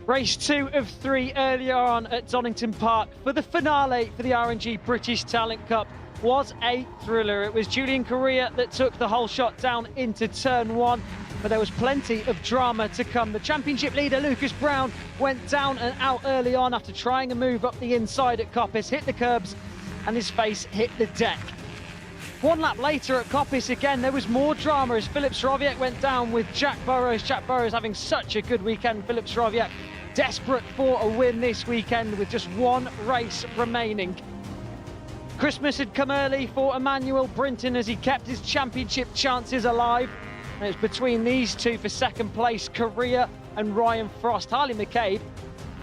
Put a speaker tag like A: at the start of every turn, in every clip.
A: Race 2 of 3 earlier on at Donington Park for the finale for the R&G British Talent Cup was a thriller. It was Julian Correa that took the whole shot down into turn 1, but there was plenty of drama to come. The championship leader, Lucas Brown, went down and out early on after trying a move up the inside at Coppice, hit the curbs, and his face hit the deck. One lap later at Coppice again, there was more drama as Filip Srowiak went down with Jack Burrows. Jack Burrows having such a good weekend. Filip Srowiak desperate for a win this weekend with just one race remaining. Christmas had come early for Emmanuel Brinton as he kept his championship chances alive. And it was between these two for second place, Correa and Ryan Frost. Harley McCabe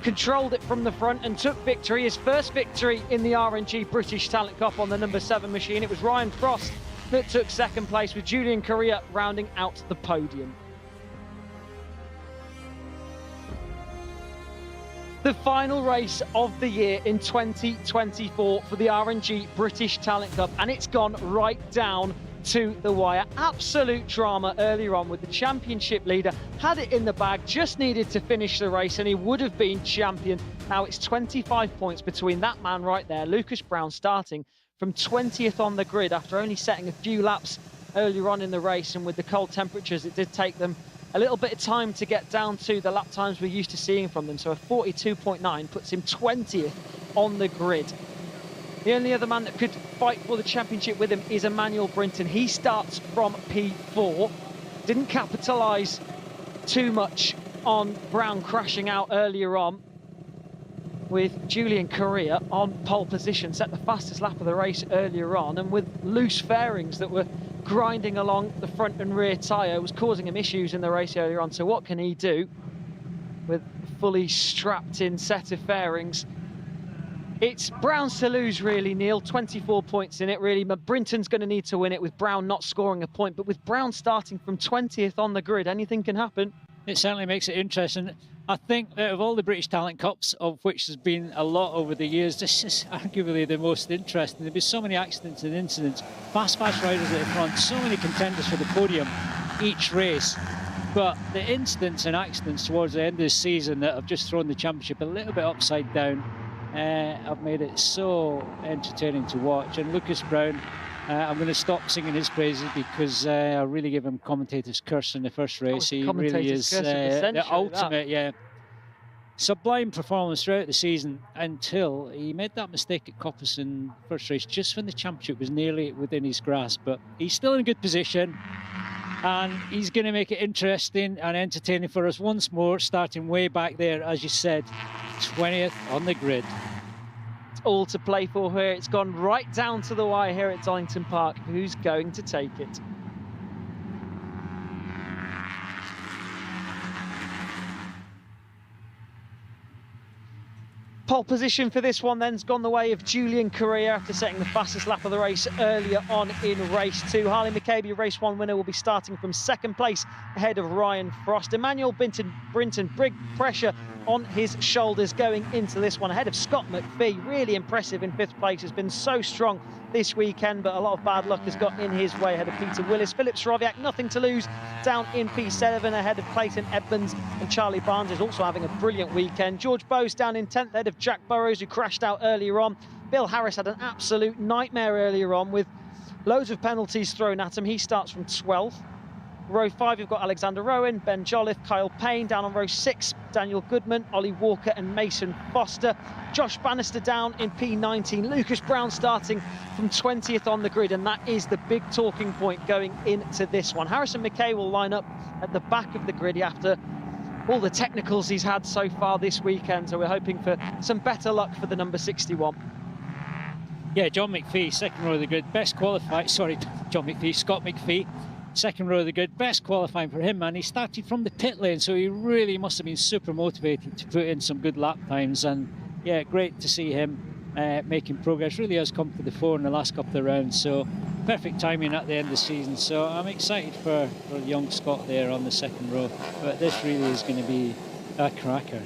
A: controlled it from the front and took victory, his first victory in the R&G British Talent Cup on the number 7 machine. It was Ryan Frost that took second place, with Julian Correa rounding out the podium. The final race of the year in 2024 for the R&G British Talent Cup, and it's gone right down to the wire. Absolute drama earlier on with the championship leader, had it in the bag, just needed to finish the race and he would have been champion. Now it's 25 points between that man right there, Lucas Brown, starting from 20th on the grid after only setting a few laps earlier on in the race, and with the cold temperatures it did take them a little bit of time to get down to the lap times we're used to seeing from them. So a 42.9 puts him 20th on the grid. The only other man that could fight for the championship with him is Emmanuel Brinton. He starts from P4. Didn't capitalise too much on Brown crashing out earlier on, with Julian Correa on pole position, set the fastest lap of the race earlier on, and with loose fairings that were grinding along the front and rear tyre was causing him issues in the race earlier on. So what can he do with a fully strapped in set of fairings? It's Brown's to lose, really, Neil. 24 points in it, really. Brinton's going to need to win it, with Brown not scoring a point. But with Brown starting from 20th on the grid, anything can happen.
B: It certainly makes it interesting. I think out of all the British Talent Cups, of which there's been a lot over the years, this is arguably the most interesting. There've been so many accidents and incidents, fast riders at the front, so many contenders for the podium each race. But the incidents and accidents towards the end of the season that have just thrown the championship a little bit upside down have made it so entertaining to watch. And Lucas Brown, I'm going to stop singing his praises because I really give him commentator's curse in the first race. He really is the ultimate, sublime performance throughout the season, until he made that mistake at Coppice in first race, just when the championship was nearly within his grasp. But he's still in a good position, and he's going to make it interesting and entertaining for us once more, starting way back there, as you said, 20th on the grid.
A: All to play for here. It's gone right down to the wire here at Donington Park. Who's going to take it? Pole position for this one then's gone the way of Julian Correa after setting the fastest lap of the race earlier on in race 2. Harley McCabe, your race 1 winner, will be starting from second place ahead of Ryan Frost. Emmanuel Brinton, big pressure on his shoulders going into this one, ahead of Scott McPhee. Really impressive in 5th place, has been so strong this weekend, but a lot of bad luck has got in his way ahead of Peter Willis. Filip Srowiak, nothing to lose, down in P7 ahead of Clayton Edmonds, and Charlie Barnes is also having a brilliant weekend. George Bowes down in 10th ahead of Jack Burrows, who crashed out earlier on. Bill Harris had an absolute nightmare earlier on with loads of penalties thrown at him. He starts from 12th. Row 5, you've got Alexander Rowan, Ben Jolliffe, Kyle Payne. Down on row 6, Daniel Goodman, Ollie Walker and Mason Foster. Josh Bannister down in P19. Lucas Brown starting from 20th on the grid, and that is the big talking point going into this one. Harrison McKay will line up at the back of the grid after all the technicals he's had so far this weekend, so we're hoping for some better luck for the number 61.
B: Yeah, John McPhee, second row of the grid, best qualified, sorry, John McPhee, Scott McPhee. Second row of the grid, best qualifying for him, man. He started from the pit lane, so he really must have been super motivated to put in some good lap times. And yeah, great to see him making progress. Really has come to the fore in the last couple of rounds, so perfect timing at the end of the season. So I'm excited for young Scott there on the second row, but this really is going to be a cracker.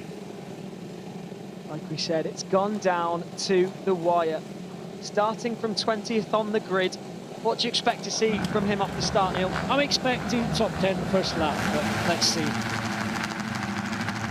A: Like we said, it's gone down to the wire. Starting from 20th on the grid, what do you expect to see from him off the start, Neil?
B: I'm expecting top 10 first lap, but let's see.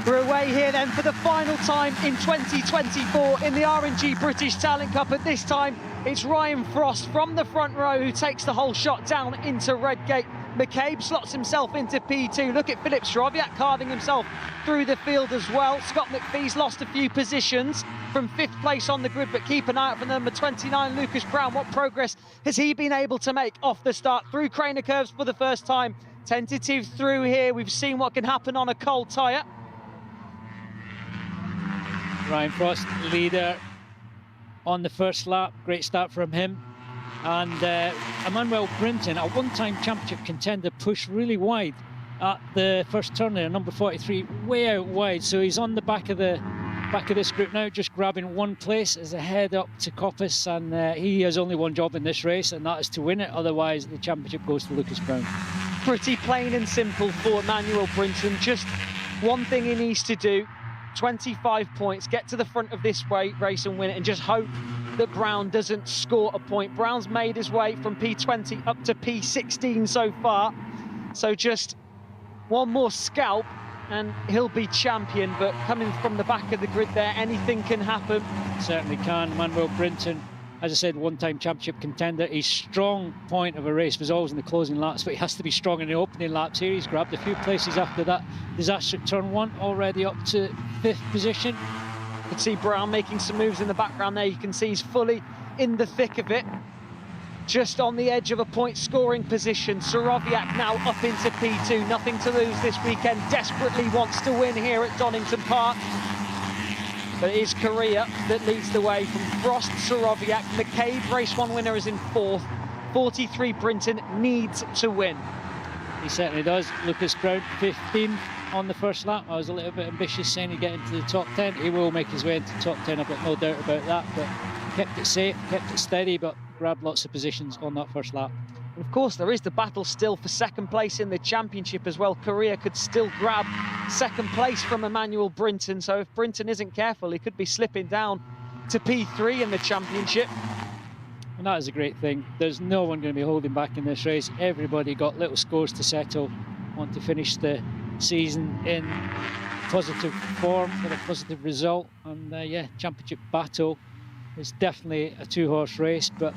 A: We're away here then for the final time in 2024 in the R&G British Talent Cup, and this time it's Ryan Frost from the front row who takes the whole shot down into Redgate. McCabe slots himself into P2. Look at Philip Sroviak carving himself through the field as well. Scott McPhee's lost a few positions from 5th place on the grid, but keep an eye out for number 29, Lucas Brown. What progress has he been able to make off the start? Through Craner curves for the first time. Tentative through here. We've seen what can happen on a cold tyre.
B: Ryan Frost, leader on the first lap. Great start from him. And Emmanuel Brinton, a one-time championship contender, pushed really wide at the first turn there, number 43, way out wide. So he's on the back of this group now, just grabbing one place as a head up to Coppice, and he has only one job in this race, and that is to win it. Otherwise, the championship goes to Lucas Brown.
A: Pretty plain and simple for Emmanuel Brinton. Just one thing he needs to do: 25 points, get to the front of this race and win it, and just hope that Brown doesn't score a point. Brown's made his way from P20 up to P16 so far, so just one more scalp and he'll be champion. But coming from the back of the grid there, anything can happen.
B: Certainly can. Emmanuel Brinton, as I said, one-time championship contender. His strong point of a race was always in the closing laps, but he has to be strong in the opening laps here. He's grabbed a few places after that disaster at turn 1, already up to 5th position.
A: You can see Brown making some moves in the background there. You can see he's fully in the thick of it, just on the edge of a point scoring position. Soroviak now up into P2, nothing to lose this weekend, desperately wants to win here at Donington Park. But it is Korea that leads the way from Frost, Soroviak, McCabe, race 1 winner, is in 4th. 43 Brinton needs to win.
B: He certainly does. Lucas Brown, 15th on the first lap. I was a little bit ambitious saying he'd get into the top 10. He will make his way into the top 10, I've got no doubt about that. But kept it safe, kept it steady, but grabbed lots of positions on that first lap.
A: And of course, there is the battle still for 2nd place in the championship as well. Korea could still grab 2nd place from Emmanuel Brinton. So if Brinton isn't careful, he could be slipping down to P3 in the championship.
B: And that is a great thing. There's no one going to be holding back in this race. Everybody got little scores to settle, want to finish the season in positive form with a positive result. And yeah, championship battle is definitely a 2-horse race, but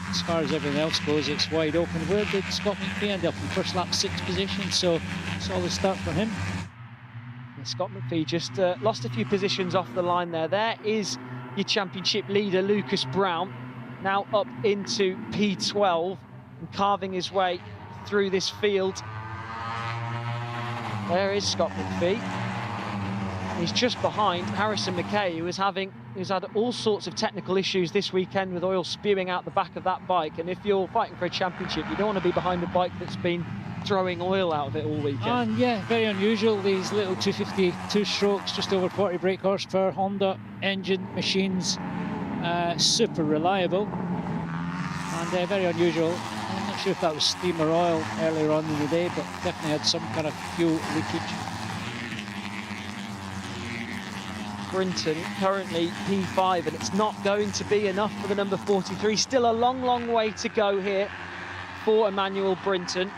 B: as far as everything else goes, it's wide open. Where did Scott McPhee end up? In first lap, 6th position, so solid start for him.
A: Yeah, Scott McPhee just lost a few positions off the line there. There is your championship leader, Lucas Brown, now up into P12 and carving his way through this field. There is Scott McPhee. He's just behind Harrison McKay, who's had all sorts of technical issues this weekend with oil spewing out the back of that bike. And if you're fighting for a championship, you don't want to be behind a bike that's been throwing oil out of it all weekend.
B: And yeah, very unusual, these little 252 strokes, just over 40 brake horsepower, Honda engine machines, super reliable and very unusual. I'm not sure if that was steam or oil earlier on in the day, but definitely had some kind of fuel leakage.
A: Brinton currently P5, and it's not going to be enough for the number 43. Still a long, long way to go here for Emmanuel Brinton.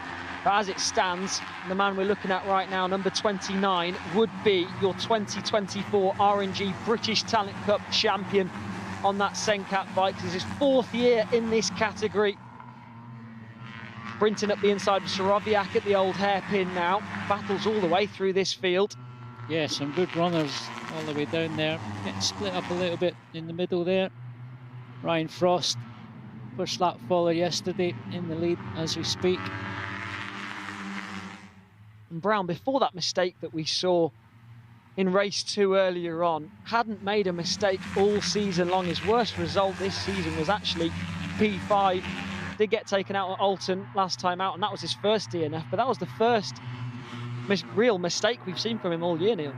A: But as it stands, the man we're looking at right now, number 29, would be your 2024 R&G British Talent Cup champion on that Sencat bike. This is his 4th year in this category. Brinton up the inside of Soroviak at the old hairpin now. Battles all the way through this field.
B: Yeah, some good runners all the way down there. Getting split up a little bit in the middle there. Ryan Frost, first lap follower yesterday, in the lead as we speak.
A: And Brown, before that mistake that we saw in race 2 earlier on, hadn't made a mistake all season long. His worst result this season was actually P5. Did get taken out at Alton last time out, and that was his first DNF, but that was the first real mistake we've seen from him all year, Neil.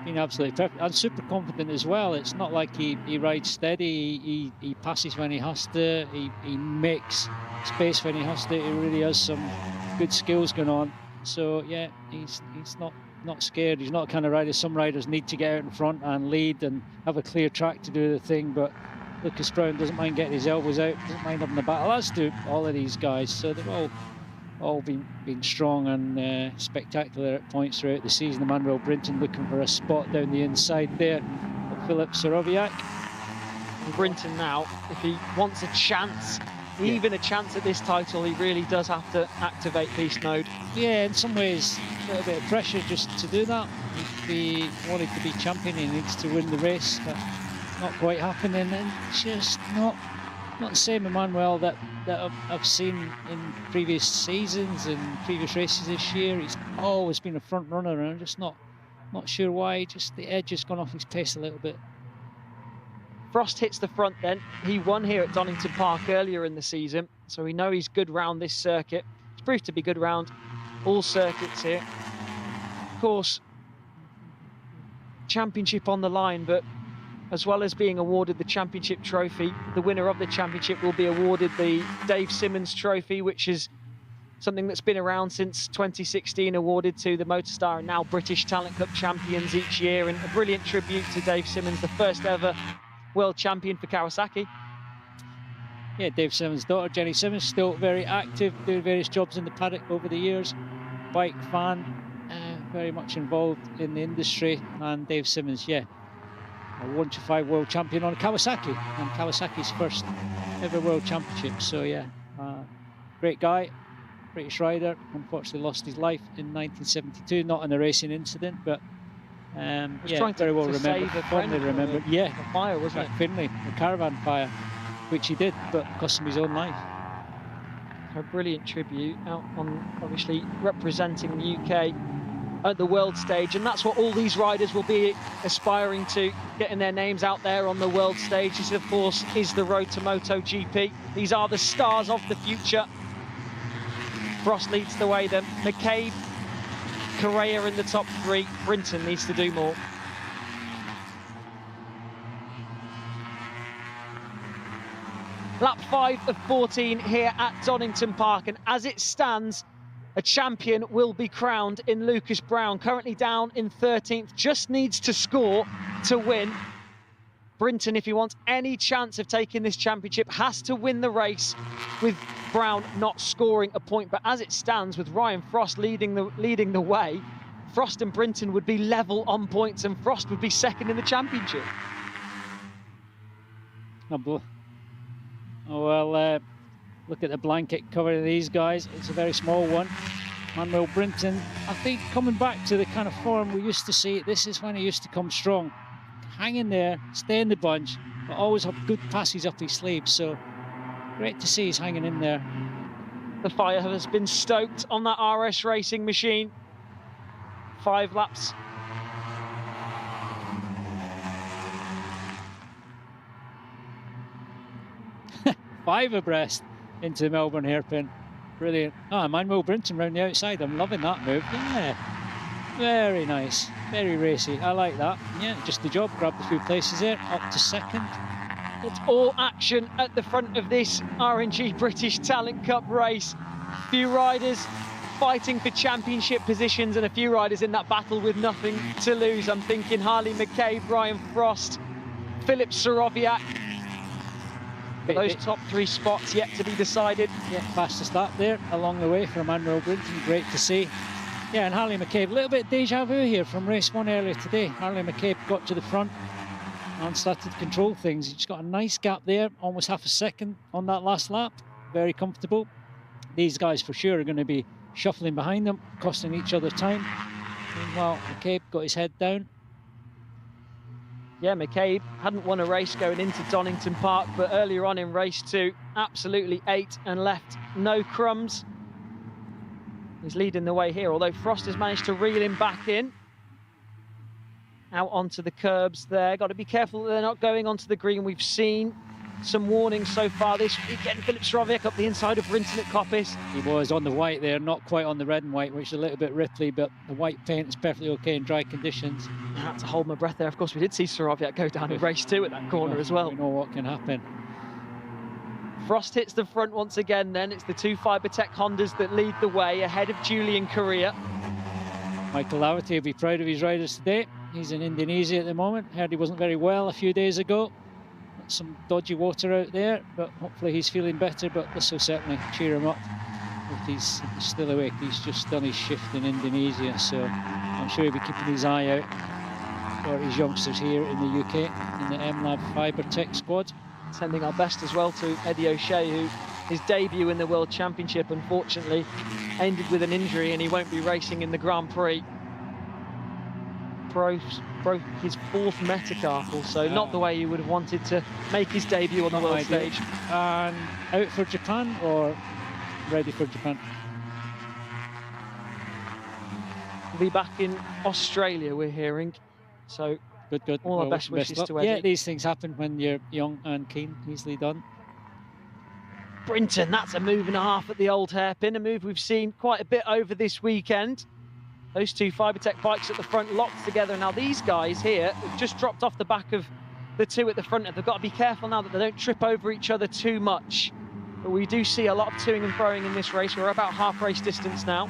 B: Been absolutely perfect and super confident as well. It's not like he rides steady, he passes when he has to, he makes space when he has to. He really has some good skills going on. So yeah, he's not scared. He's not the kind of rider. Some riders need to get out in front and lead and have a clear track to do the thing, but Lucas Brown doesn't mind getting his elbows out, doesn't mind having the battle, as do all of these guys. So they're all all been strong and spectacular at points throughout the season. Emmanuel Brinton looking for a spot down the inside there of Filip Soroviak.
A: And Brinton now, if he wants a chance, even a chance at this title, he really does have to activate Beast Mode.
B: Yeah, in some ways, a little bit of pressure just to do that. If he wanted to be champion, he needs to win the race, but not quite happening. And it's just not the same Emmanuel that I've seen in previous seasons and previous races this year. He's always been a front runner, and I'm just not sure why. Just the edge has gone off his pace a little bit.
A: Frost hits the front then. He won here at Donington Park earlier in the season, so we know he's good round this circuit. It's proved to be good round all circuits here. Of course, championship on the line, but as well as being awarded the championship trophy, the winner of the championship will be awarded the Dave Simmons Trophy, which is something that's been around since 2016, awarded to the Motorstar and now British Talent Cup champions each year, and a brilliant tribute to Dave Simmons, the first ever world champion for Kawasaki.
B: Yeah, Dave Simmons' daughter, Jenny Simmons, still very active, doing various jobs in the paddock over the years. Bike fan, very much involved in the industry. And Dave Simmons, yeah, a 1-5 world champion on Kawasaki, and Kawasaki's first ever world championship. So yeah, great guy, British rider. Unfortunately lost his life in 1972, not in a racing incident, but yeah, very well remembered. Fondly remembered. Yeah,
A: a fire, wasn't it?
B: Finley, the caravan fire, which he did, but cost him his own life.
A: A brilliant tribute out on, obviously representing the UK at the world stage, and that's what all these riders will be aspiring to, getting their names out there on the world stage. This, of course, is the road to MotoGP. These are the stars of the future. Frost leads the way then. McCabe, Correa in the top three. Brinton needs to do more. Lap 5 of 14 here at Donington Park, and as it stands, a champion will be crowned in Lucas Brown, currently down in 13th, just needs to score to win. Brinton, if he wants any chance of taking this championship, has to win the race with Brown not scoring a point. But as it stands, with Ryan Frost leading the way, Frost and Brinton would be level on points, and Frost would be second in the championship.
B: Oh well, look at the blanket covering these guys. It's a very small one. Emmanuel Brinton, I think, coming back to the kind of form we used to see, this is when he used to come strong. Hang in there, stay in the bunch, but always have good passes up his sleeves. So great to see he's hanging in there.
A: The fire has been stoked on that RS Racing machine. 5 laps.
B: Five abreast into the Melbourne hairpin. Brilliant. Oh, Emmanuel Brinton round the outside. I'm loving that move. Yeah, very nice, very racy. I like that. Yeah, just the job. Grabbed a few places there, up to second.
A: It's all action at the front of this R&G British Talent Cup race. A few riders fighting for championship positions, and a few riders in that battle with nothing to lose. I'm thinking Harley McCabe, Ryan Frost, Filip Soroviak. Those top 3 spots yet to be decided.
B: Yeah, fastest lap there along the way for Emmanuel Brinton. Great to see. Yeah, and Harley McCabe, a little bit deja vu here from race 1 earlier today. Harley McCabe got to the front and started to control things. He just got a nice gap there, almost half a second on that last lap. Very comfortable. These guys for sure are going to be shuffling behind them, costing each other time. Meanwhile, McCabe got his head down.
A: Yeah, McCabe hadn't won a race going into Donington Park, but earlier on in race 2, absolutely ate and left no crumbs. He's leading the way here, although Frost has managed to reel him back in. Out onto the curbs there. Got to be careful that they're not going onto the green. We've seen some warnings so far this weekend. Filip Soroviak up the inside of Brinton at Coppice.
B: He was on the white there, not quite on the red and white, which is a little bit ripply, but the white paint is perfectly okay in dry conditions.
A: I had to hold my breath there. Of course, we did see Soroviak go down in race 2 at that corner as well.
B: We know what can happen.
A: Frost hits the front once again then. It's the 2 Fibertech Hondas that lead the way ahead of Julian Correa.
B: Michael Laverty will be proud of his riders today. He's in Indonesia at the moment. Heard he wasn't very well a few days ago. Some dodgy water out there, but hopefully he's feeling better. But this will certainly cheer him up if he's still awake. He's just done his shift in Indonesia, so I'm sure he'll be keeping his eye out for his youngsters here in the UK in the MLab Fibertech squad.
A: Sending our best as well to Eddie O'Shea, who his debut in the World Championship unfortunately ended with an injury, and he won't be racing in the Grand Prix. Broke his 4th metacarpal, so not the way you would have wanted to make his debut on the world stage.
B: And out for Japan or ready for Japan?
A: He'll be back in Australia, we're hearing. So
B: good.
A: All our best wishes to Eddie.
B: Yeah, these things happen when you're young and keen. Easily done.
A: Brinton, that's a move and a half at the old hairpin, a move we've seen quite a bit over this weekend. Those two Fibertech bikes at the front locked together. Now these guys here have just dropped off the back of the two at the front. They've got to be careful now that they don't trip over each other too much. But we do see a lot of toing and froing in this race. We're about half race distance now.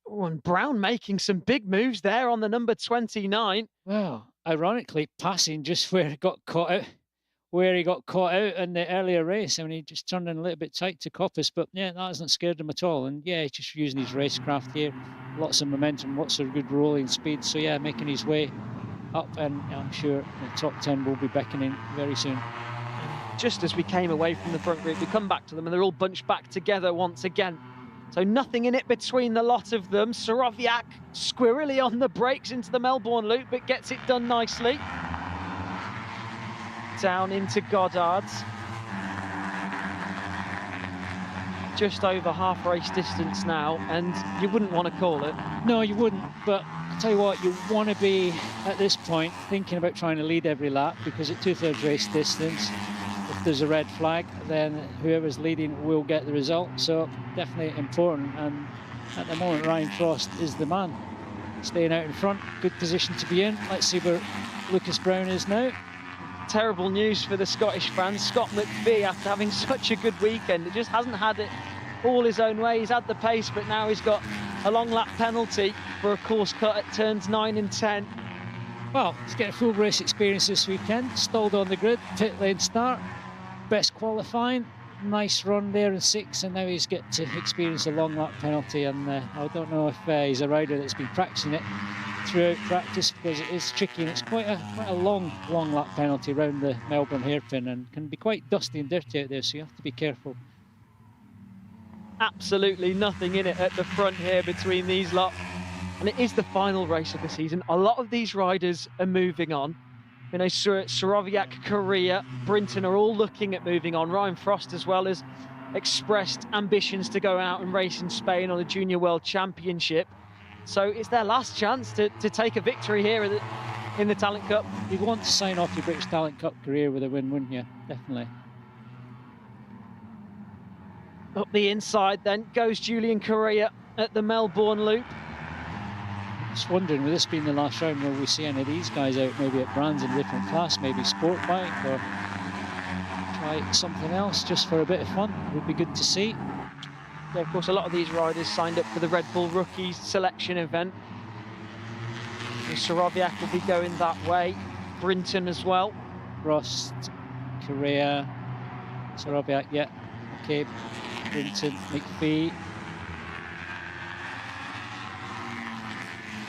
A: Oh, and Brown making some big moves there on the number 29.
B: Well, ironically, passing just where he got caught out. Where he got caught out in the earlier race. I mean, he just turned in a little bit tight to Coppice, but yeah, that hasn't scared him at all. And yeah, he's just using his racecraft here. Lots of momentum, lots of good rolling speed. So yeah, making his way up, and I'm sure the top 10 will be beckoning very soon.
A: Just as we came away from the front group, we come back to them and they're all bunched back together once again. So nothing in it between the lot of them. Soroviak squirrely on the brakes into the Melbourne loop, but gets it done nicely. Down into Goddard's. Just over half race distance now, and you wouldn't want to call it.
B: No, you wouldn't, but I'll tell you what, you want to be, at this point, thinking about trying to lead every lap, because at 2/3 race distance, if there's a red flag, then whoever's leading will get the result. So definitely important, and at the moment, Ryan Frost is the man. Staying out in front, good position to be in. Let's see where Lucas Brown is now.
A: Terrible news for the Scottish fans. Scott McPhee, after having such a good weekend, it just hasn't had it all his own way. He's had the pace, but now he's got a long lap penalty for a course cut at turns 9 and 10.
B: Well, he's getting full race experience this weekend. Stalled on the grid, pit lane start, best qualifying, nice run there in 6, and now he's get to experience a long lap penalty. And I don't know if he's a rider that's been practicing it throughout practice, because it is tricky, and it's quite a long lap penalty around the Melbourne hairpin, and can be quite dusty and dirty out there, so you have to be careful.
A: Absolutely nothing in it at the front here between these lot, and it is the final race of the season. A lot of these riders are moving on. You know, Soroviak, Korea, Brinton are all looking at moving on. Ryan Frost as well has expressed ambitions to go out and race in Spain on the Junior World Championship. So it's their last chance to take a victory here in the Talent Cup.
B: You'd want to sign off your British Talent Cup career with a win, wouldn't you? Definitely.
A: Up the inside then goes Julian Correa at the Melbourne loop.
B: Just wondering, with this being the last round, will we see any of these guys out maybe at Brands in a different class, maybe sport bike, or try something else just for a bit of fun? Would be good to see.
A: Yeah, of course, a lot of these riders signed up for the Red Bull Rookies selection event. Soroviak will be going that way. Brinton as well.
B: Frost, Correa, Soroviak, yeah. Okay, Brinton, McPhee.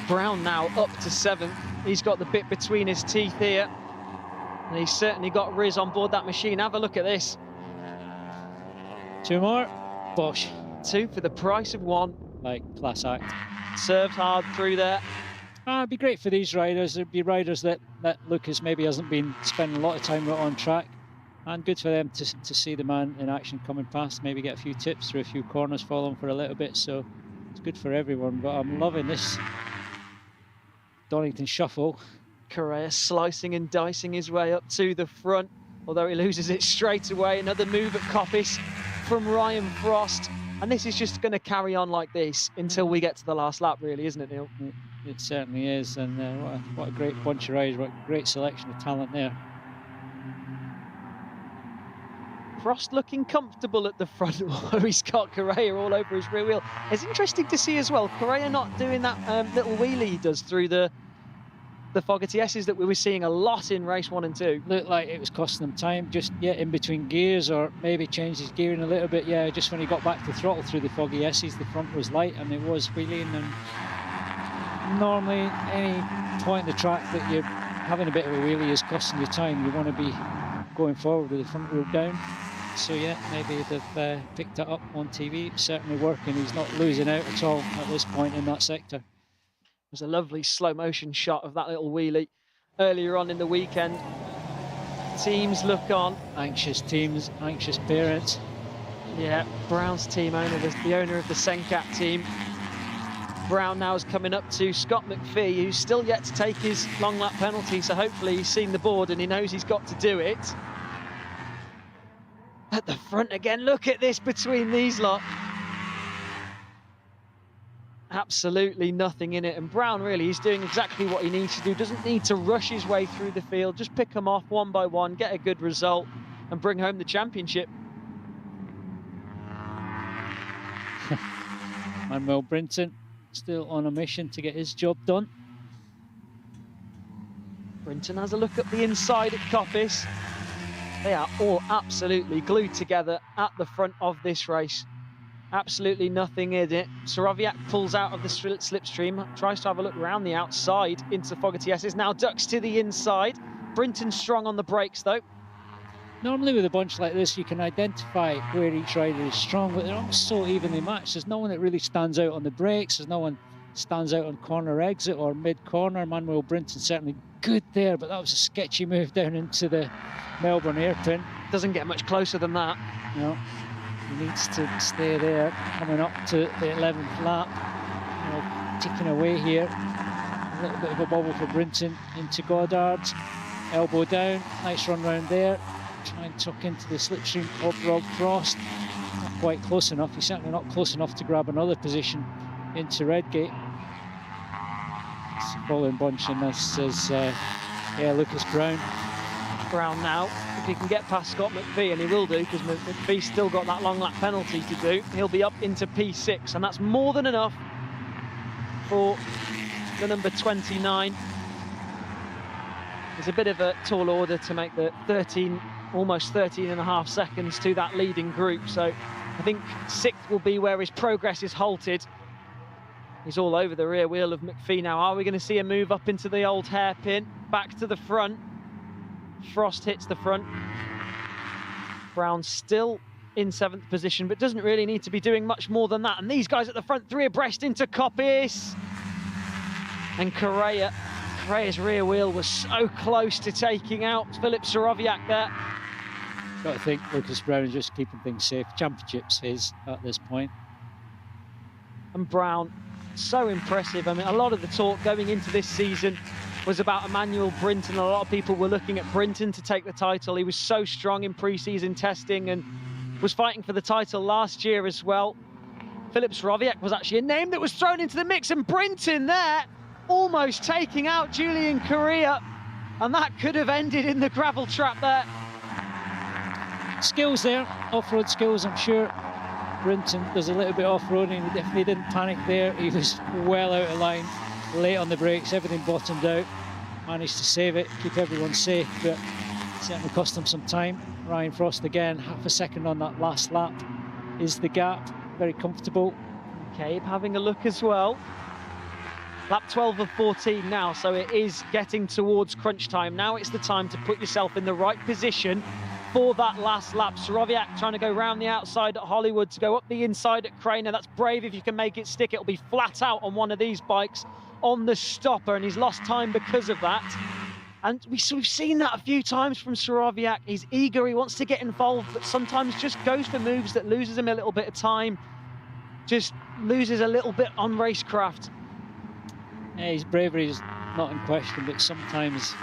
A: Brown now up to 7th. He's got the bit between his teeth here. And he's certainly got Riz on board that machine. Have a look at this.
B: 2 more. Bosh.
A: 2 for the price of 1.
B: Like, class act.
A: Served hard through there.
B: It'd be great for these riders. There'd be riders that Lucas maybe hasn't been spending a lot of time on track. And good for them to see the man in action coming past, maybe get a few tips through a few corners, follow him for a little bit. So it's good for everyone. But I'm loving this Donington shuffle.
A: Correa slicing and dicing his way up to the front, although he loses it straight away. Another move at Coppice from Ryan Frost. And this is just going to carry on like this until we get to the last lap, really, isn't it, Neil?
B: It certainly is. And what a great bunch of riders, what a great selection of talent there.
A: Frost looking comfortable at the front, although he's got Correa all over his rear wheel. It's interesting to see as well, Correa not doing that little wheelie he does through the the Fogarty S's that we were seeing a lot in race 1 and 2.
B: Looked like it was costing him time, just in between gears, or maybe changed his gearing a little bit. Yeah, just when he got back to throttle through the foggy S's, the front was light and it was wheeling. And normally, any point in the track that you're having a bit of a wheelie is costing you time. You want to be going forward with the front wheel down. So yeah, maybe they've picked it up on TV. It's certainly working. He's not losing out at all at this point in that sector.
A: There's a lovely slow motion shot of that little wheelie earlier on in the weekend. Teams look on.
B: Anxious teams, anxious parents.
A: Yeah, Brown's team owner, the owner of the Sencat team. Brown now is coming up to Scott McPhee, who's still yet to take his long lap penalty, so hopefully he's seen the board and he knows he's got to do it. At the front again, look at this between these lot. Absolutely nothing in it, and Brown really, he's doing exactly what he needs to do. Doesn't need to rush his way through the field, just pick them off one by one, get a good result and bring home the championship.
B: Manuel Brinton still on a mission to get his job done.
A: Brinton has a look at the inside at Coppice. They are all absolutely glued together at the front of this race. Absolutely nothing in it. Soroviak pulls out of the slipstream, tries to have a look around the outside into Fogarty S's, now ducks to the inside. Brinton strong on the brakes though.
B: Normally with a bunch like this, you can identify where each rider is strong, but they're all so evenly matched. There's no one that really stands out on the brakes. There's no one stands out on corner exit or mid-corner. Manuel Brinton certainly good there, but that was a sketchy move down into the Melbourne hairpin.
A: Doesn't get much closer than that.
B: No, he needs to stay there, coming up to the 11th lap. You know, ticking away here. A little bit of a bobble for Brinton into Goddard. Elbow down, nice run round there. Try and tuck into the slipstream of Rob Frost. Not quite close enough. He's certainly not close enough to grab another position into Redgate. It's a following bunch, and this is Lucas Brown.
A: Brown now, if he can get past Scott McPhee, and he will do, because McPhee's still got that long lap penalty to do, he'll be up into P6, and that's more than enough for the number 29. It's a bit of a tall order to make the 13, almost 13 and a half seconds to that leading group. So I think 6th will be where his progress is halted. He's all over the rear wheel of McPhee now. Are we going to see a move up into the old hairpin? Back to the front. Frost hits the front. Brown still in 7th position, but doesn't really need to be doing much more than that. And these guys at the front, 3 abreast into Coppice. And Correa's rear wheel was so close to taking out Philip Soroviak there.
B: Got to think Lucas Brown is just keeping things safe. Championship's his at this point.
A: And Brown, so impressive. I mean, a lot of the talk going into this season was about Emmanuel Brinton. A lot of people were looking at Brinton to take the title. He was so strong in pre-season testing and was fighting for the title last year as well. Philip Soroviak was actually a name that was thrown into the mix, and Brinton there almost taking out Julian Correa, and that could have ended in the gravel trap there.
B: Skills there, off-road skills, I'm sure. Brinton does a little bit off-roading. He definitely didn't panic there. He was well out of line, late on the brakes, everything bottomed out. Managed to save it, keep everyone safe, but certainly cost him some time. Ryan Frost again, half a second on that last lap is the gap. Very comfortable.
A: Cabe having a look as well. Lap 12 of 14 now, so it is getting towards crunch time. Now it's the time to put yourself in the right position for that last lap. Soroviak trying to go round the outside at Hollywood to go up the inside at Craner. That's brave if you can make it stick. It'll be flat out on one of these bikes on the stopper, and he's lost time because of that. And we've seen that a few times from Soroviak. He's eager, he wants to get involved, but sometimes just goes for moves that loses him a little bit of time, just loses a little bit on racecraft.
B: Yeah, his bravery is not in question, but sometimes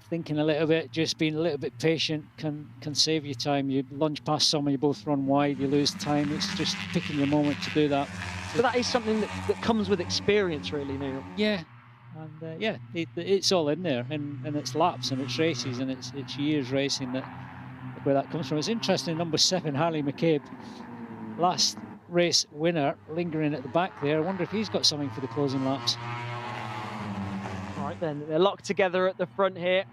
B: thinking a little bit, just being a little bit patient can save you time. You lunge past someone, you both run wide, you lose time. It's just picking your moment to do that.
A: But that is something that comes with experience, really, Neil.
B: Yeah, and yeah, it's all in there, and it's laps and it's races and it's years racing where that comes from. It's interesting, number 7, Harley McCabe, last race winner, lingering at the back there. I wonder if he's got something for the closing laps.
A: Right, Right then, they're locked together at the front here.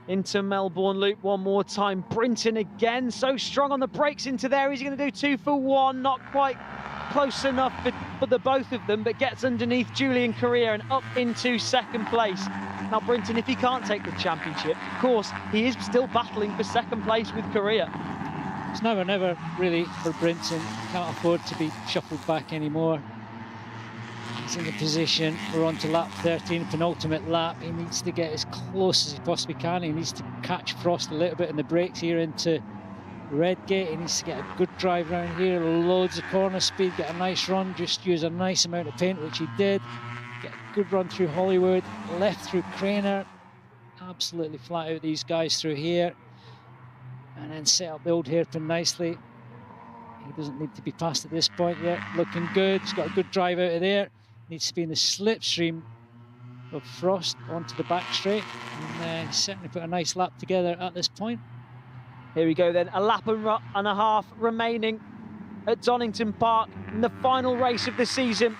A: Into Melbourne Loop one more time. Brinton again, so strong on the brakes into there. He's going to do 2 for 1. Not quite close enough for the both of them, but gets underneath Julian Correa and up into second place. Now Brinton, if he can't take the championship, of course, he is still battling for second place with Correa.
B: It's now or never, really, for Brinton. Can't afford to be shuffled back anymore. He's in the position. We're on to lap 13, penultimate lap. He needs to get as close as he possibly can. He needs to catch Frost a little bit in the brakes here into Redgate. He needs to get a good drive around here, loads of corner speed, get a nice run, just use a nice amount of paint, which he did. Get a good run through Hollywood, left through Craner. Absolutely flat out these guys through here. And then set up the old hairpin nicely. He doesn't need to be passed at this point yet. Looking good. He's got a good drive out of there. Needs to be in the slipstream of Frost onto the back straight. And certainly put a nice lap together at this point.
A: Here we go then. A lap and a half remaining at Donington Park in the final race of the season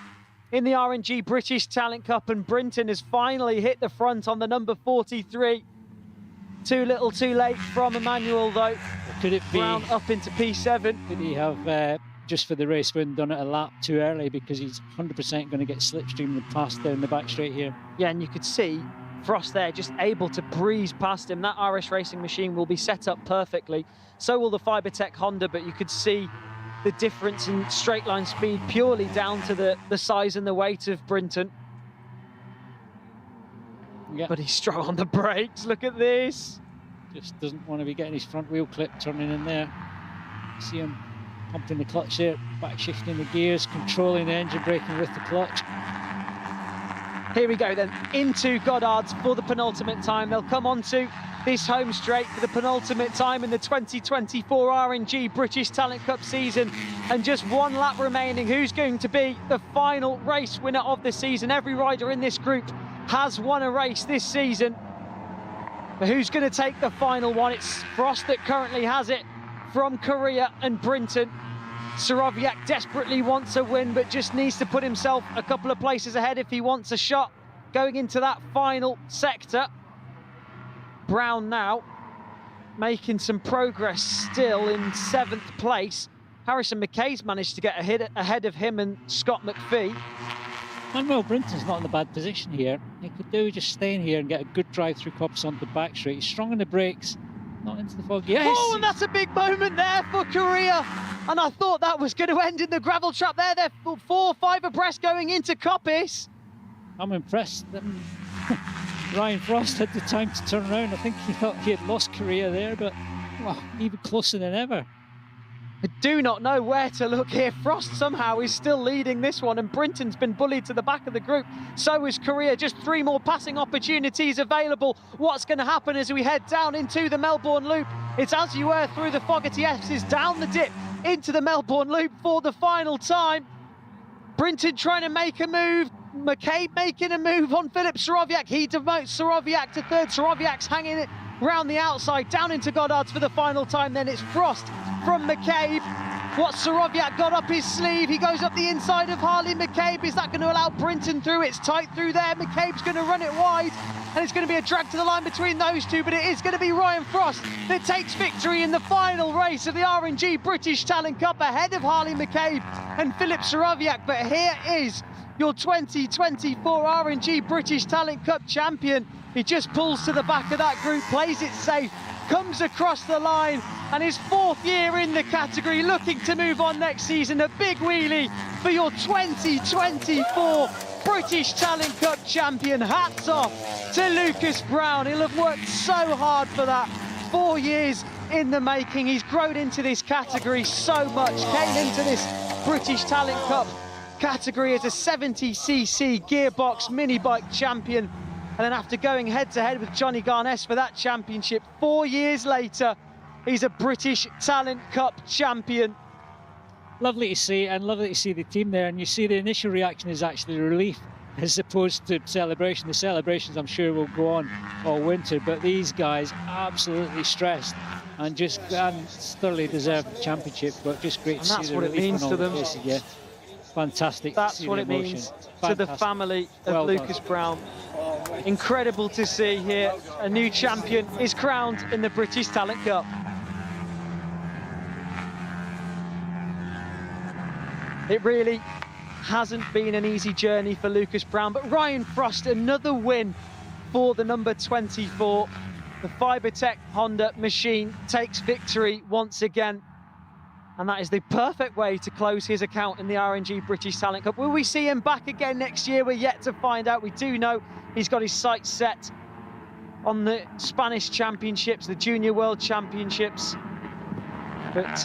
A: in the R&G British Talent Cup. And Brinton has finally hit the front on the number 43. Too little, too late from Emmanuel, though.
B: Could it be
A: Brown up into P7?
B: Could he have, just for the race win, done it a lap too early, because he's 100% going to get slipstreamed and passed down the back straight here?
A: Yeah, and you could see Frost there just able to breeze past him. That RS Racing machine will be set up perfectly. So will the Fibertech Honda, but you could see the difference in straight line speed purely down to the size and the weight of Brinton.
B: Yeah.
A: But he's strong on the brakes. Look at this.
B: Just doesn't want to be getting his front wheel clip turning in there. See him pumping the clutch there, back shifting the gears, controlling the engine braking with the clutch.
A: Here we go then, into Goddard's for the penultimate time. They'll come onto this home straight for the penultimate time in the 2024 R&G British Talent Cup season. And just one lap remaining. Who's going to be the final race winner of the season? Every rider in this group has won a race this season. But who's going to take the final one? It's Frost that currently has it from Correa and Brinton. Soroviak desperately wants a win, but just needs to put himself a couple of places ahead if he wants a shot going into that final sector. Brown now making some progress still in 7th place. Harrison McKay's managed to get ahead of him and Scott McPhee.
B: Manuel Brinton's not in a bad position here. He could do just staying here and get a good drive through copse onto the back straight. He's strong on the brakes, not into the fog. Yes!
A: Oh, and that's a big moment there for Correa. And I thought that was going to end in the gravel trap there. They're 4 or 5 abreast going into Coppice.
B: I'm impressed that Ryan Frost had the time to turn around. I think he thought he had lost Correa there, but well, even closer than ever.
A: I do not know where to look here. Frost somehow is still leading this one, and Brinton's been bullied to the back of the group. So is Correa. Just 3 more passing opportunities available. What's going to happen as we head down into the Melbourne Loop? It's as you were through the Fogarty S's, down the dip into the Melbourne Loop for the final time. Brinton trying to make a move. McCabe making a move on Philip Soroviak. He demotes Soroviak to 3rd. Soroviak's hanging it round the outside, down into Goddard's for the final time. Then it's Frost from McCabe. What Soroviak got up his sleeve, he goes up the inside of Harley McCabe. Is that going to allow Brinton through? It's tight through there. McCabe's going to run it wide, and it's going to be a drag to the line between those two, but it is going to be Ryan Frost that takes victory in the final race of the R&G British Talent Cup ahead of Harley McCabe and Philip Soroviak. But here is your 2024 R&G British Talent Cup champion. He just pulls to the back of that group, plays it safe, comes across the line, and his 4th year in the category, looking to move on next season. A big wheelie for your 2024 British Talent Cup champion. Hats off to Lucas Brown. He'll have worked so hard for that. 4 years in the making. He's grown into this category so much. Came into this British Talent Cup category as a 70cc gearbox mini bike champion, and then after going head-to-head with Johnny Garness for that championship, 4 years later, he's a British Talent Cup champion.
B: Lovely to see, and lovely to see the team there, and you see the initial reaction is actually relief as opposed to celebration. The celebrations, I'm sure, will go on all winter, but these guys absolutely stressed and just thoroughly deserve the championship, but just great to see the relief.
A: And that's what it means to them.
B: Faces, yeah. Fantastic.
A: That's what it means to the family of Lucas Brown. Incredible to see here. A new champion is crowned in the British Talent Cup. It really hasn't been an easy journey for Lucas Brown, but Ryan Frost, another win for the number 24. The Fibertech Honda machine takes victory once again. And that is the perfect way to close his account in the RNG British Talent Cup. Will we see him back again next year? We're yet to find out. We do know he's got his sights set on the Spanish Championships, the Junior World Championships. But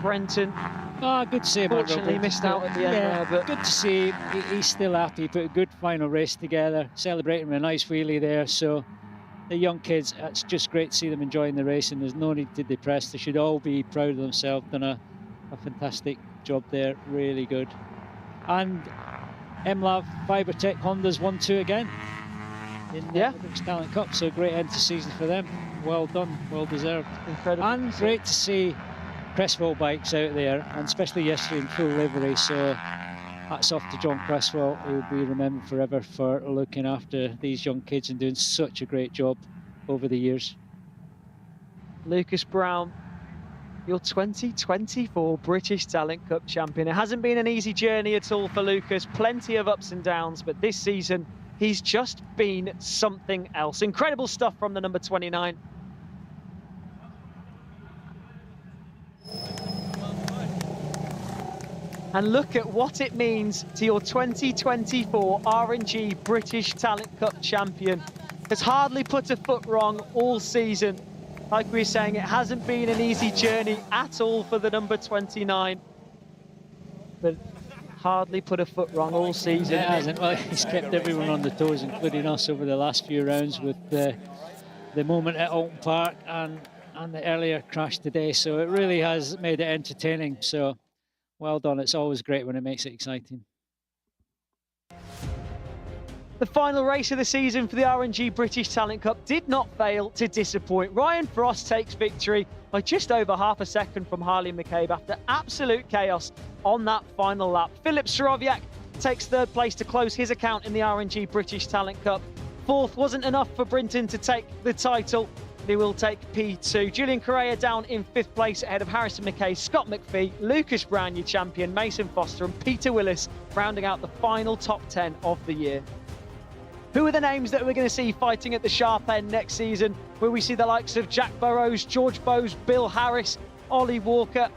A: Brenton,
B: good to see him.
A: Fortunately missed out at the end there. But
B: good to see he's still happy. Put a good final race together, celebrating with a nice wheelie there. So the young kids, it's just great to see them enjoying the race, and there's no need to depress. They should all be proud of themselves. Done a fantastic job there, really good. And MLAV Fibertech Honda's 1-2 again in the British Talent Cup. So great end to season for them. Well done, well deserved.
A: Incredible.
B: And great to see Cresswell bikes out there, and especially yesterday in full livery. So hats off to John Cresswell, who will be remembered forever for looking after these young kids and doing such a great job over the years.
A: Lucas Brown, your 2024 British Talent Cup champion. It hasn't been an easy journey at all for Lucas, plenty of ups and downs, but this season he's just been something else. Incredible stuff from the number 29. And look at what it means to your 2024 RNG British Talent Cup champion. Has hardly put a foot wrong all season. Like we were saying, it hasn't been an easy journey at all for the number 29. But hardly put a foot wrong all season.
B: Yeah, it hasn't. Well, he's kept everyone on the toes, including us, over the last few rounds with the moment at Donington Park and the earlier crash today. So it really has made it entertaining. So well done. It's always great when it makes it exciting.
A: The final race of the season for the RNG British Talent Cup did not fail to disappoint. Ryan Frost takes victory by just over half a second from Harley McCabe after absolute chaos on that final lap. Filip Sorowiak takes third place to close his account in the RNG British Talent Cup. Fourth wasn't enough for Brinton to take the title. He will take P2. Julian Correa down in fifth place ahead of Harrison McKay, Scott McPhee, Lucas Brown, your champion, Mason Foster and Peter Willis rounding out the final top 10 of the year. Who are the names that we're going to see fighting at the sharp end next season? Will we see the likes of Jack Burrows, George Bowes, Bill Harris, Ollie Walker?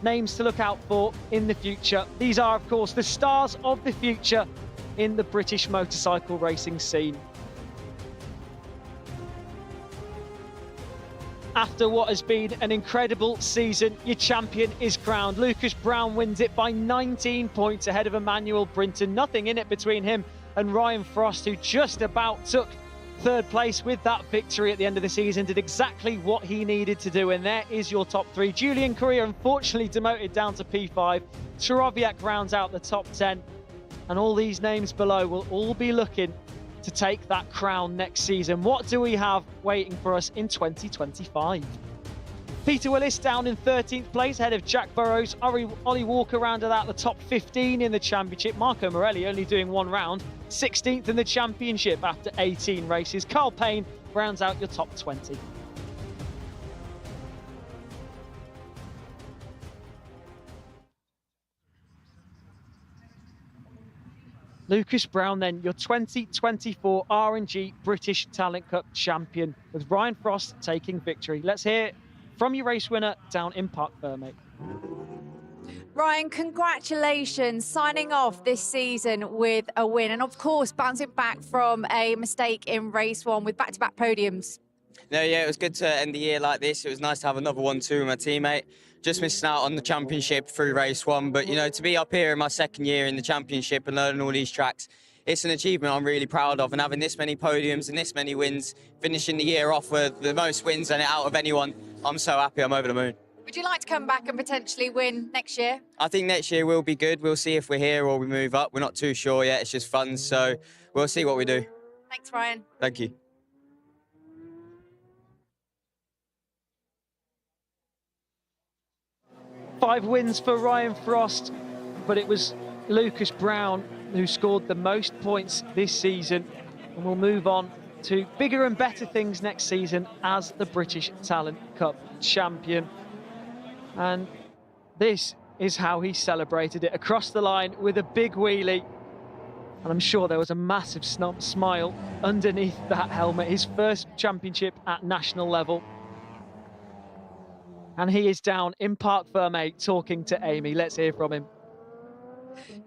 A: Names to look out for in the future. These are, of course, the stars of the future in the British motorcycle racing scene. After what has been an incredible season, your champion is crowned. Lucas Brown wins it by 19 points ahead of Emmanuel Brinton. Nothing in it between him and Ryan Frost, who just about took third place with that victory at the end of the season, did exactly what he needed to do, and there is your top three. Julian Correa unfortunately demoted down to P5. Sorowiak rounds out the top 10, and all these names below will all be looking to take that crown next season. What do we have waiting for us in 2025? Peter Willis down in 13th place ahead of Jack Burrows. Ollie Walker rounded out the top 15 in the championship. Marco Morelli only doing one round, 16th in the championship after 18 races. Carl Payne rounds out your top 20. Lucas Brown then, your 2024 RNG British Talent Cup champion, with Ryan Frost taking victory. Let's hear from your race winner down in Park Fair, mate.
C: Ryan, congratulations, signing off this season with a win, and of course bouncing back from a mistake in race one with back-to-back podiums.
D: No, yeah, it was good to end the year like this. It was nice to have another 1-2 with my teammate. Just missing out on the championship through race one, but you know, to be up here in my second year in the championship and learning all these tracks, it's an achievement I'm really proud of, and having this many podiums and this many wins, finishing the year off with the most wins and out of anyone, I'm so happy. I'm over the moon.
C: Would you like to come back and potentially win next year?
D: I think next year will be good. We'll see if we're here or we move up. We're not too sure yet. It's just fun, so we'll see what we do.
C: Thanks, Ryan.
D: Thank you.
A: Five wins for Ryan Frost, but it was Lucas Brown who scored the most points this season. And we'll move on to bigger and better things next season as the British Talent Cup champion. And this is how he celebrated it, across the line with a big wheelie. And I'm sure there was a massive smile underneath that helmet. His first championship at national level. And he is down in Parc Fermé talking to Amy. Let's hear from him.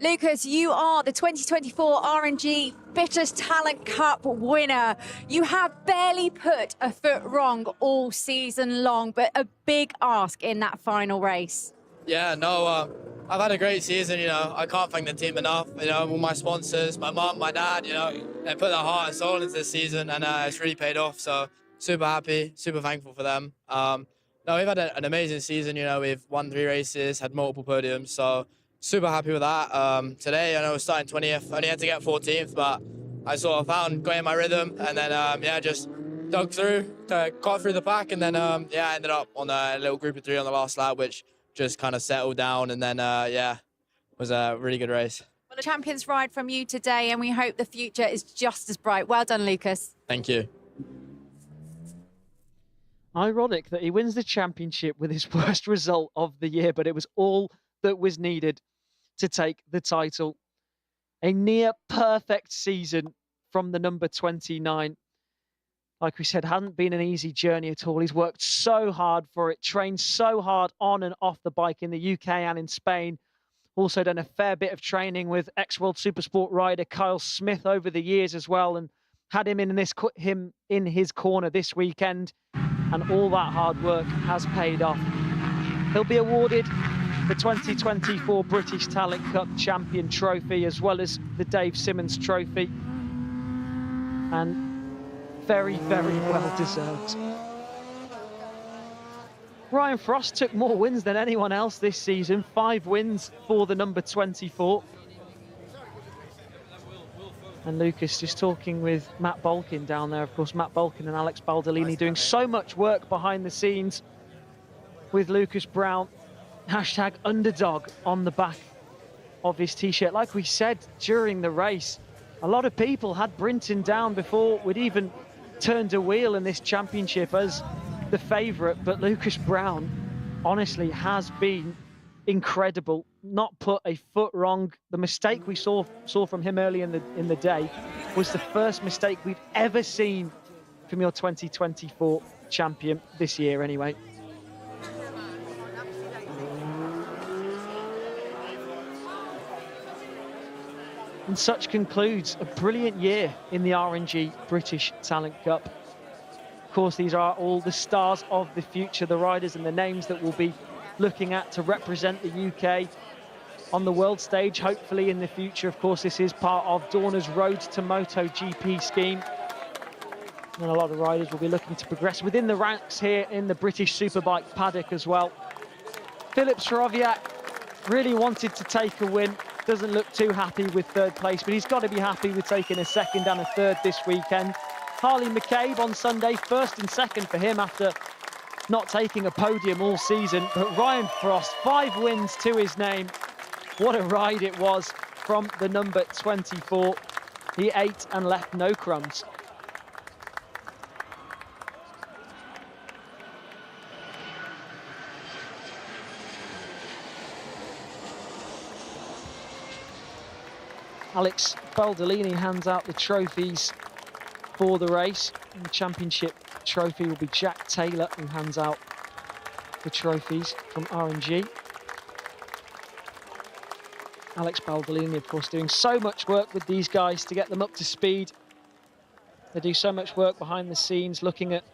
C: Lucas, you are the 2024 R&G British Talent Cup winner. You have barely put a foot wrong all season long, but a big ask in that final race.
E: Yeah, no, I've had a great season, you know. I can't thank the team enough, you know, all my sponsors, my mum, my dad, you know, they put their heart and soul into this season, and it's really paid off, so super happy, super thankful for them. No, we've had an amazing season, you know, we've won 3 races, had multiple podiums, so super happy with that. Today, I know we're starting 20th, only had to get 14th, but I sort of got in my rhythm, and then, yeah, just dug through, got through the pack, and then, yeah, I ended up on a little group of 3 on the last lap, which just kind of settled down, and then, yeah, it was a really good race.
C: Well, a champion's ride from you today, and we hope the future is just as bright. Well done, Lucas.
E: Thank you.
A: Ironic that he wins the championship with his worst result of the year, but it was all that was needed to take the title. A near perfect season from the number 29. Like we said, hadn't been an easy journey at all. He's worked so hard for it, trained so hard on and off the bike in the UK and in Spain. Also done a fair bit of training with ex-World Supersport rider Kyle Smith over the years as well, and had him in his corner this weekend. And all that hard work has paid off. He'll be awarded the 2024 British Talent Cup Champion Trophy, as well as the Dave Simmons Trophy. And very, very well deserved. Ryan Frost took more wins than anyone else this season. 5 wins for the number 24. And Lucas just talking with Matt Bolkin down there. Of course, Matt Bolkin and Alex Baldolini doing so much work behind the scenes with Lucas Brown. Hashtag underdog on the back of his t-shirt. Like we said during the race, a lot of people had Brinton down before we'd even turned a wheel in this championship as the favourite, but Lucas Brown honestly has been incredible. Not put a foot wrong. The mistake we saw from him early in the day was the first mistake we've ever seen from your 2024 champion this year anyway. And such concludes a brilliant year in the R&G British Talent Cup. Of course, these are all the stars of the future, the riders and the names that we'll be looking at to represent the UK on the world stage, hopefully in the future. Of course, this is part of Dorna's Road to MotoGP scheme. And a lot of riders will be looking to progress within the ranks here in the British Superbike paddock as well. Filip Soroviak really wanted to take a win. Doesn't look too happy with 3rd place, but he's got to be happy with taking a 2nd and a 3rd this weekend. Harley McCabe on Sunday, 1st and 2nd for him after not taking a podium all season. But Ryan Frost, 5 wins to his name. What a ride it was from the number 24. He ate and left no crumbs. Alex Baldolini hands out the trophies for the race. And the championship trophy will be Jack Taylor, who hands out the trophies from R&G. Alex Baldolini, of course, doing so much work with these guys to get them up to speed. They do so much work behind the scenes, looking at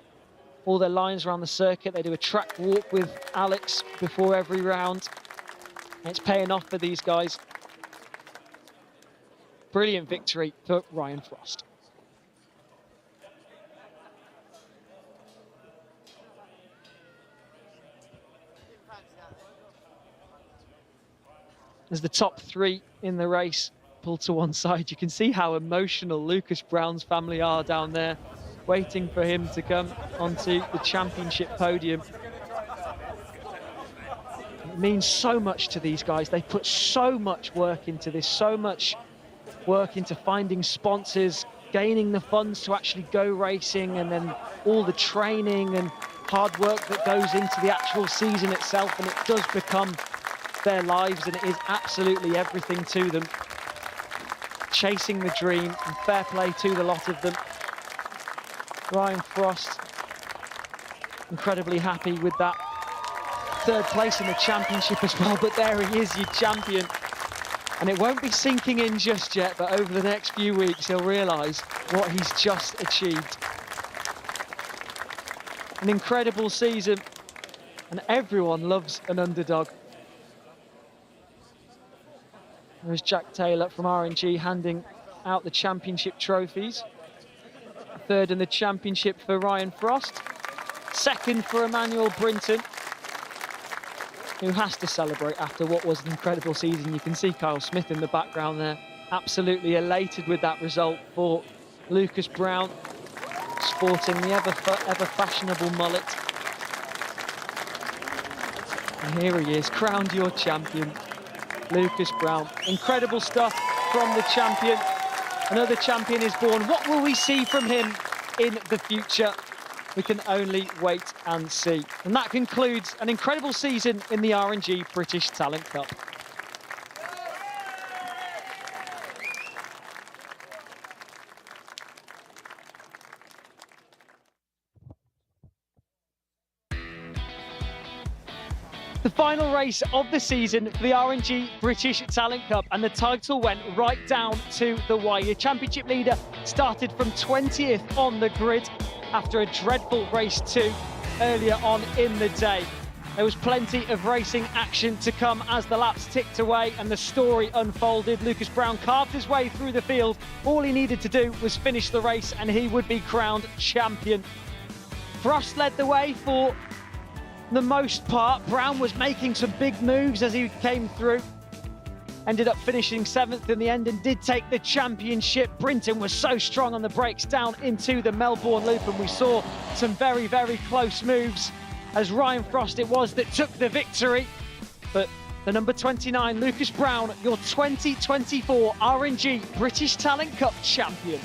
A: all their lines around the circuit. They do a track walk with Alex before every round. And it's paying off for these guys. Brilliant victory for Ryan Frost. As the top 3 in the race pull to one side, you can see how emotional Lucas Brown's family are down there, waiting for him to come onto the championship podium. It means so much to these guys. They put so much work into this, so much work into finding sponsors, gaining the funds to actually go racing, and then all the training and hard work that goes into the actual season itself, and it does become their lives, and it is absolutely everything to them. Chasing the dream, and fair play to the lot of them. Ryan Frost, incredibly happy with that third place in the championship as well, but there he is, your champion. And it won't be sinking in just yet, but over the next few weeks, he'll realise what he's just achieved. An incredible season, and everyone loves an underdog. There's Jack Taylor from R&G handing out the championship trophies. Third in the championship for Ryan Frost. Second for Emmanuel Brinton, who has to celebrate after what was an incredible season. You can see Kyle Smith in the background there, absolutely elated with that result for Lucas Brown, sporting the ever fashionable mullet. And here he is, crowned your champion, Lucas Brown. Incredible stuff from the champion. Another champion is born. What will we see from him in the future? We can only wait and see. And that concludes an incredible season in the R&G British Talent Cup. The final race of the season for the R&G British Talent Cup, and the title went right down to the wire. Your championship leader started from 20th on the grid after a dreadful race 2 earlier on in the day. There was plenty of racing action to come as the laps ticked away and the story unfolded. Lucas Brown carved his way through the field. All he needed to do was finish the race and he would be crowned champion. Frost led the way for the most part. Brown was making some big moves as he came through. Ended up finishing 7th in the end and did take the championship. Brinton was so strong on the brakes down into the Melbourne Loop, and we saw some very, very close moves as Ryan Frost it was that took the victory. But the number 29, Lucas Brown, your 2024 R&G British Talent Cup champion.